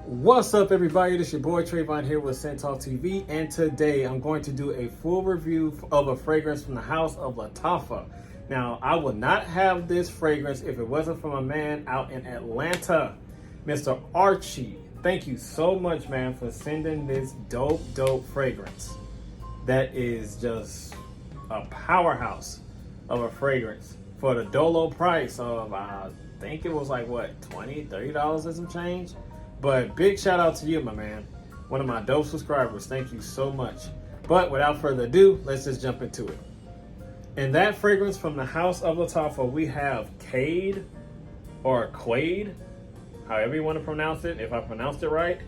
What's up, everybody? This is your boy Trayvon here with Talk TV, and today I'm going to do a full review of a fragrance from the house of Lattaffa. Now, I would not have this fragrance if it wasn't from a man out in Atlanta, Mr. Archie. Thank you so much, man, for sending this dope fragrance. That is just a powerhouse of a fragrance for the dolo price of, I think it was like, what, $20, $30 and some change? But big shout out to you, my man. One of my dope subscribers. Thank you so much. But without further ado, let's just jump into it. In that fragrance from the house of Lattaffa, we have Qaaed or Qaaed, however you want to pronounce it, if I pronounced it right.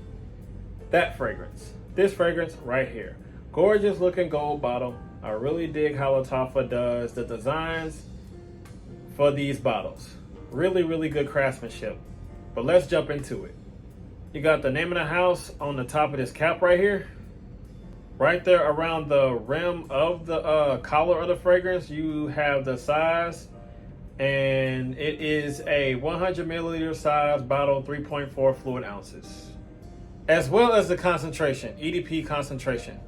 That fragrance. This fragrance right here. Gorgeous looking gold bottle. I really dig how Lattaffa does the designs for these bottles. Really good craftsmanship. But let's jump into it. You got the name of the house on the top of this cap right here. Right there around the rim of the collar of the fragrance, you have the size. And it is a 100 milliliter size bottle, 3.4 fluid ounces. As well as the concentration, EDP concentration.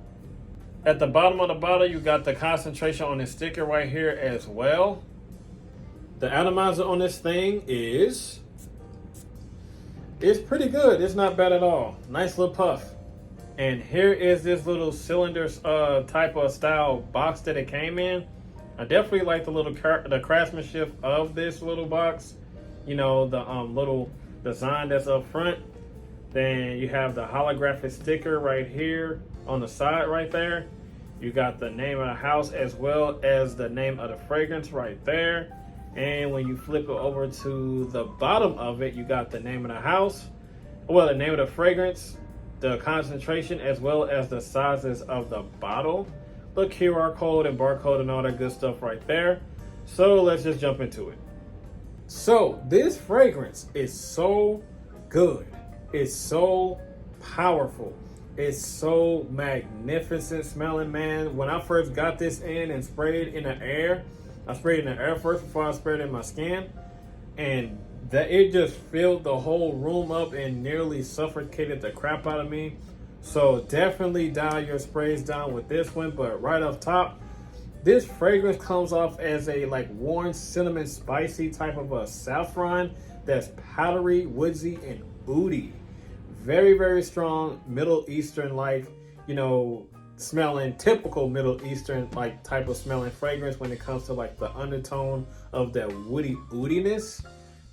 At the bottom of the bottle, you got the concentration on the sticker right here as well. The atomizer on this thing is... it's pretty good. It's not bad at all. Nice little puff. And here is this little cylinder type of style box that it came in. I definitely like the craftsmanship of this little box. You know, the little design that's up front. Then you have the holographic sticker right here on the side right there. You got the name of the house as well as the name of the fragrance right there. And when you flip it over to the bottom of it, you got the name of the house, well, the name of the fragrance, the concentration, as well as the sizes of the bottle, the QR code and barcode and all that good stuff right there. So let's just jump into it. So this fragrance is so good. It's so powerful. It's so magnificent smelling, man. When I first got this in and sprayed in the air, I sprayed in the air first before I sprayed it in my skin, and that it just filled the whole room up and nearly suffocated the crap out of me. So definitely dial your sprays down with this one. But right off top, this fragrance comes off as a like warm cinnamon spicy type of a saffron that's powdery, woodsy, and oudy. Very strong Middle Eastern like, you know, smelling, typical Middle Eastern like type of smelling fragrance when it comes to like the undertone of that woody oudiness.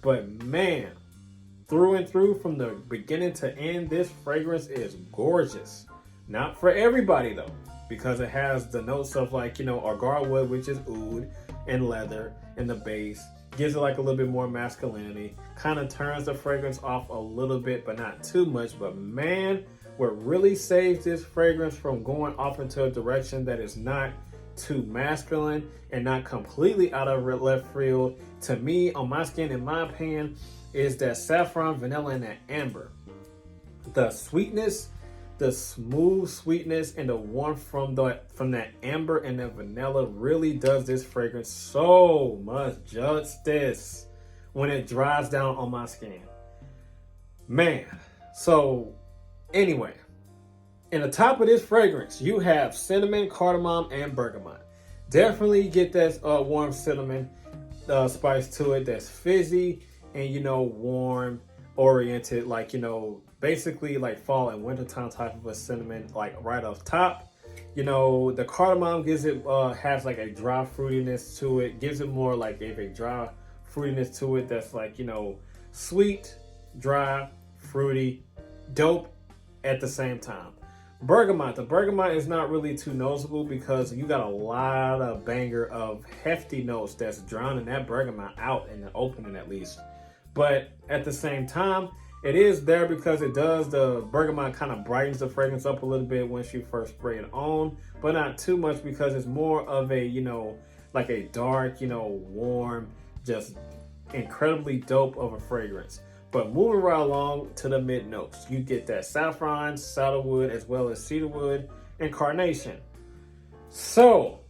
But man, through and through from the beginning to end, this fragrance is gorgeous. Not for everybody though, because it has the notes of like, you know, agar wood, which is oud, and leather in the base. Gives it like a little bit more masculinity, kind of turns the fragrance off a little bit, but not too much. But man, what really saves this fragrance from going off into a direction that is not too masculine and not completely out of left field, to me, on my skin, in my opinion, is that saffron, vanilla, and that amber. The sweetness, the smooth sweetness, and the warmth from that amber and that vanilla really does this fragrance so much justice when it dries down on my skin. Man, so anyway, in the top of this fragrance, you have cinnamon, cardamom, and bergamot. Definitely get that warm cinnamon spice to it that's fizzy and, you know, warm, oriented, like, you know, basically like fall and wintertime type of a cinnamon, like right off top. You know, the cardamom gives it, has like a dry fruitiness to it, gives it more like a dry fruitiness to it that's like, you know, sweet, dry, fruity, dope at the same time. Bergamot. The bergamot is not really too noticeable because you got a lot of banger of hefty notes that's drowning that bergamot out in the opening at least. But at the same time, it is there because it does, the bergamot kind of brightens the fragrance up a little bit once you first spray it on, but not too much because it's more of a, you know, like a dark, you know, warm, just incredibly dope of a fragrance. But moving right along to the mid notes, you get that saffron, sandalwood, as well as cedarwood and carnation. So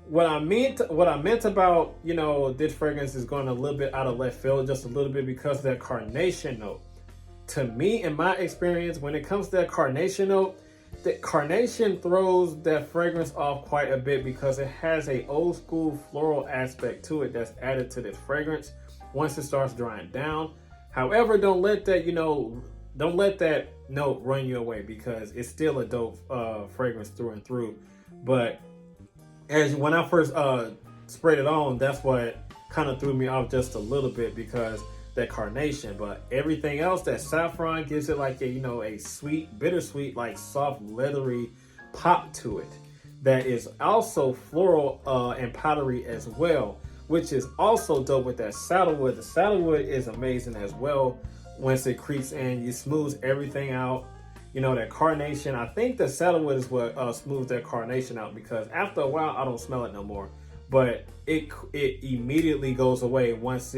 what I meant about, you know, this fragrance is going a little bit out of left field, just a little bit, because of that carnation note. to me, in my experience, when it comes to that carnation note, the carnation throws that fragrance off quite a bit because it has a old school floral aspect to it that's added to this fragrance once it starts drying down. However, don't let that, don't let that note run you away, because it's still a dope fragrance through and through. But when I first sprayed it on, that's what kind of threw me off just a little bit, because that carnation. But everything else, that saffron gives it like a sweet, bittersweet, like soft, leathery pop to it. That is also floral and powdery as well, which is also dope with that saddlewood. The saddlewood is amazing as well. Once it creeps in, you smooths everything out. That carnation, I think the saddlewood is what smooths that carnation out, because after a while, I don't smell it no more. But it immediately goes away once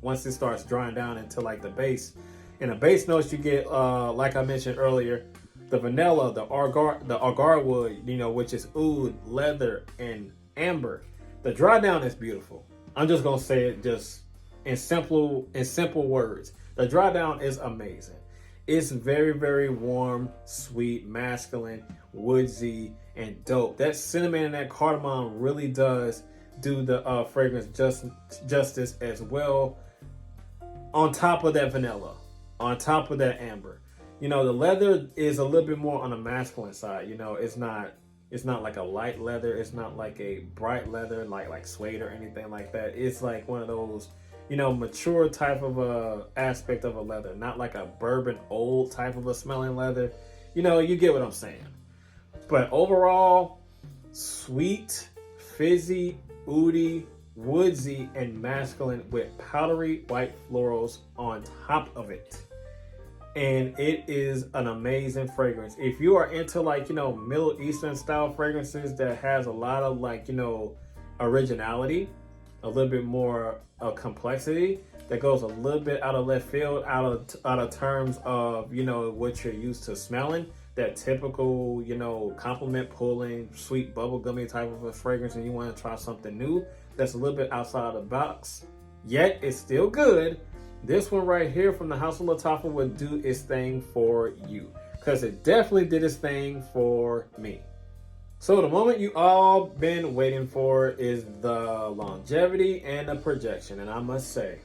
once it starts drying down into like the base. In the base notes, you get like I mentioned earlier, the vanilla, the agar wood, which is oud, leather, and amber. The Drydown is beautiful. I'm just gonna say it just in simple words. The Drydown is amazing. It's very, very warm, sweet, masculine, woodsy, and dope. That cinnamon and that cardamom really does do the fragrance justice as well. On top of that vanilla, on top of that amber, the leather is a little bit more on the masculine side. It's not like a light leather. It's not like a bright leather like suede or anything like that. It's like one of those, mature type of aspect of a leather, not like a bourbon old type of a smelling leather. You get what I'm saying. But overall, sweet, fizzy, oudy, woodsy, and masculine with powdery white florals on top of it. And it is an amazing fragrance. If you are into Middle Eastern style fragrances that has a lot of originality, a little bit more complexity, that goes a little bit out of left field, out of terms of what you're used to smelling, that typical compliment pulling sweet bubblegummy type of a fragrance, and you want to try something new that's a little bit outside the box, yet it's still good, this one right here from the House of Lattaffa would do its thing for you, because it definitely did its thing for me. So the moment you all been waiting for is the longevity and the projection. And I must say,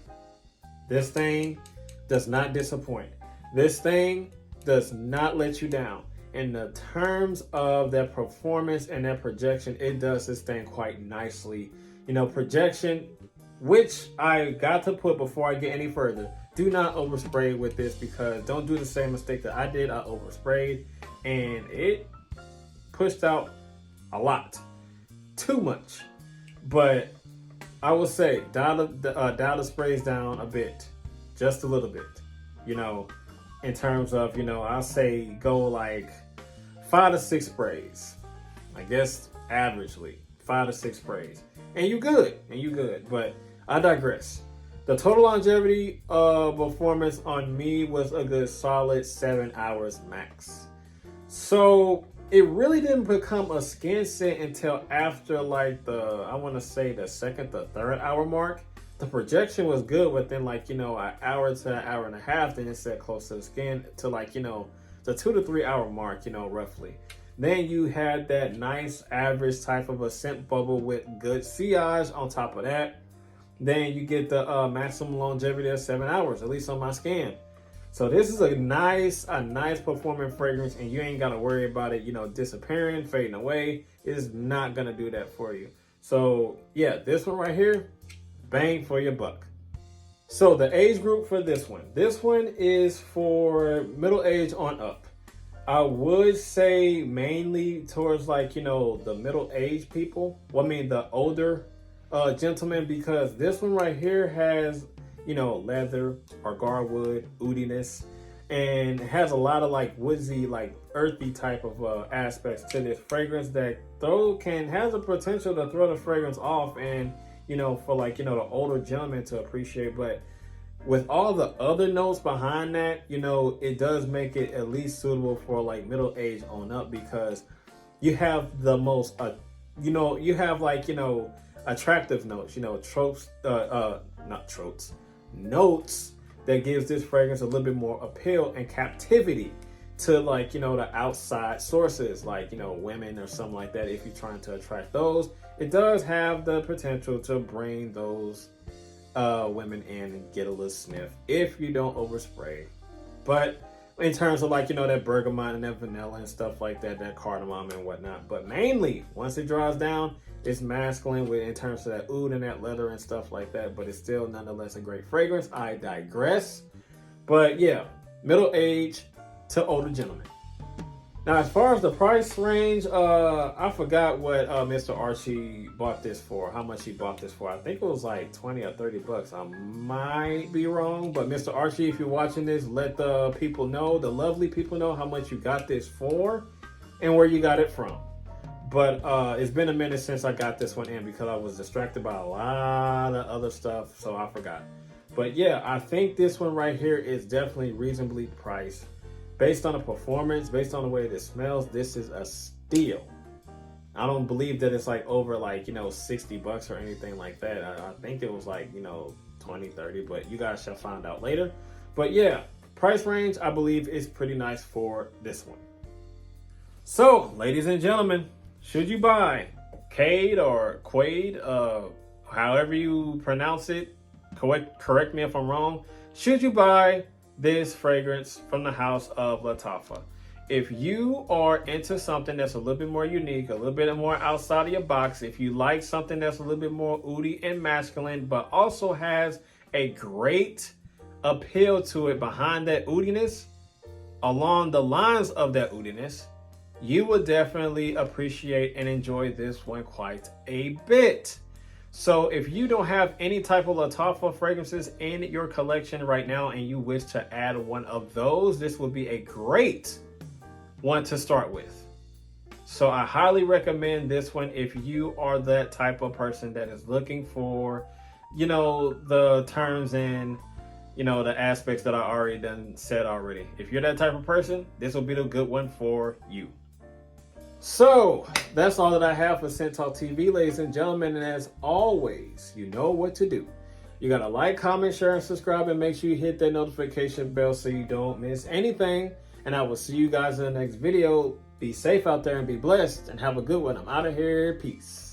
this thing does not disappoint. This thing does not let you down. In the terms of that performance and that projection, it does this thing quite nicely. Projection, which I got to put before I get any further, do not overspray with this, because don't do the same mistake that I did. I oversprayed and it pushed out a lot, too much. But I will say dial the sprays down a bit, just a little bit, in terms of, I'll say go like 5 to 6 sprays, I guess averagely 5 to 6 sprays, and you good. But I digress. The total longevity performance on me was a good solid 7 hours max. So it really didn't become a skin scent until after I want to say the second to third hour mark. The projection was good within an hour to an hour and a half. Then it set close to the skin to the 2 to 3 hour mark, roughly. Then you had that nice average type of a scent bubble with good sillage on top of that. Then you get the maximum longevity of 7 hours, at least on my skin. So this is a nice performing fragrance, and you ain't got to worry about it, disappearing, fading away. It is not going to do that for you. So yeah, this one right here, bang for your buck. So the age group for this one is for middle age on up. I would say mainly towards the middle age people. The older gentlemen, because this one right here has leather, agar wood, oudiness, and has a lot of woodsy, earthy type of aspects to this fragrance that has a potential to throw the fragrance off, and for the older gentleman to appreciate. But with all the other notes behind that, it does make it at least suitable for middle age on up, because you have the most you have attractive notes, notes that gives this fragrance a little bit more appeal and captivity to, like, you know, the outside sources, like, you know, women or something like that. If you're trying to attract those, it does have the potential to bring those women in and get a little sniff if you don't overspray. But in terms of, like, you know, that bergamot and that vanilla and stuff like that, that cardamom and whatnot. But mainly, once it dries down, it's masculine in terms of that oud and that leather and stuff like that. But it's still nonetheless a great fragrance. I digress. But yeah, middle-aged to older gentlemen. Now, as far as the price range, I forgot what Mr. Archie bought this for, how much he bought this for. I think it was like 20 or 30 bucks. I might be wrong, but Mr. Archie, if you're watching this, let the people know, the lovely people know how much you got this for and where you got it from. But it's been a minute since I got this one in because I was distracted by a lot of other stuff, so I forgot. But yeah, I think this one right here is definitely reasonably priced. Based on the performance, based on the way it smells, this is a steal. I don't believe that it's like over, like, you know, 60 bucks or anything like that. I think it was like, you know, 20, 30, but you guys shall find out later. But yeah, price range, I believe, is pretty nice for this one. So, ladies and gentlemen, should you buy Qaaed or Qaaed, however you pronounce it, correct me if I'm wrong, should you buy this fragrance from the house of Lattaffa? If you are into something that's a little bit more unique, a little bit more outside of your box, if you like something that's a little bit more oudy and masculine, but also has a great appeal to it behind that oudiness, along the lines of that oudiness, you will definitely appreciate and enjoy this one quite a bit. So if you don't have any type of Lattaffa fragrances in your collection right now and you wish to add one of those, this would be a great one to start with. So I highly recommend this one if you are that type of person that is looking for, you know, the terms and, you know, the aspects that I already said already. If you're that type of person, this will be the good one for you. So that's all that I have for Scent Talk TV, ladies and gentlemen. And as always, you know what to do. You got to like, comment, share, and subscribe, and make sure you hit that notification bell so you don't miss anything. And I will see you guys in the next video. Be safe out there and be blessed and have a good one. I'm out of here. Peace.